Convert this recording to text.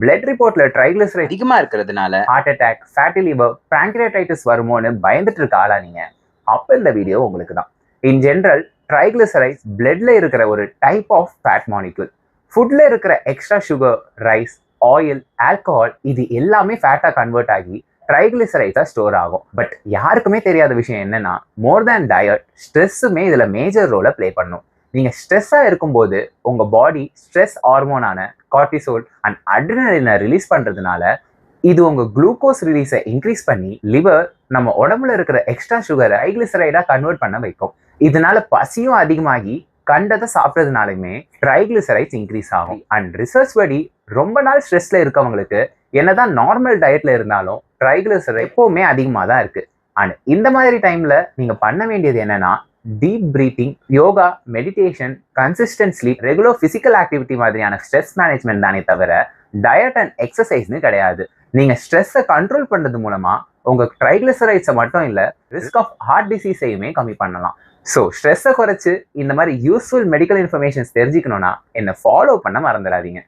Blood ரிப்போர்ட்ல triglyceride அதிகமா இருக்கிறதுனால heart attack, fatty liver, பேங்க்ரியாடைட்டிஸ் வருமோன்னு பயந்துட்டு இருக்க ஆளா நீங்க? அப்ப இந்த வீடியோ உங்களுக்கு தான். இன் ஜெனரல் ட்ரைகிளிசரைட்ஸ் பிளட்ல இருக்கிற ஒரு டைப் ஆஃப் ஃபேட் மாலிக்யூல். ஃபுட்ல இருக்கிற extra sugar, rice, oil, alcohol இது எல்லாமே ஃபேட்டா கன்வெர்ட் ஆகி ட்ரைகிளிசரைட்ஸா ஸ்டோர் ஆகும். பட் யாருக்குமே தெரியாத விஷயம் என்னன்னா, மோர் தேன் டயட், ஸ்ட்ரெஸ்ஸுமே இதுல மேஜர் ரோலை பிளே பண்ணும். நீங்க ஸ்ட்ரெஸ்ஸா இருக்கும்போது உங்க பாடி ஸ்ட்ரெஸ் ஹார்மோனான கார்டிசோல் அண்ட் அட்ரினலினை ரிலீஸ் பண்றதுனால இது உங்க குளுக்கோஸ் ரிலீஸை இன்க்ரீஸ் பண்ணி லிவர் நம்ம உடம்புல இருக்கிற எக்ஸ்ட்ரா சுகரை ட்ரைகிளிசரைடா கன்வெர்ட் பண்ண வைக்கும். இதனால பசியும் அதிகமாகி கண்டதை சாப்பிட்றதுனாலுமே ட்ரைகிளிசரைட்ஸ் இன்க்ரீஸ் ஆகும். அண்ட் ரிசர்ச் படி ரொம்ப நாள் ஸ்ட்ரெஸ்ல இருக்கவங்களுக்கு என்னதான் நார்மல் டயட்ல இருந்தாலும் ட்ரைகிளிசரைட் எப்பவுமே அதிகமாக தான் இருக்கு. அண்ட் இந்த மாதிரி டைம்ல நீங்க பண்ண வேண்டியது என்னன்னா, deep breathing, yoga, meditation, consistent sleep, regular physical activity மாதிரியான ஸ்ட்ரெஸ் மேனேஜ்மெண்ட் தானே தவிர டயட் அண்ட் எக்ஸசைஸ்னு கிடையாது. நீங்க ஸ்ட்ரெஸ்ஸை கண்ட்ரோல் பண்றது மூலமா உங்க ட்ரைகிளிசரைட்ஸை மட்டும் இல்ல, ரிஸ்க் ஆஃப் ஹார்ட் டிசீஸையுமே கம்மி பண்ணலாம். ஸோ ஸ்ட்ரெஸ்ஸை குறைச்சு இந்த மாதிரி யூஸ்ஃபுல் மெடிக்கல் இன்ஃபர்மேஷன்ஸ் தெரிஞ்சுக்கணும்னா என்னை ஃபாலோ பண்ண மறந்துடாதீங்க.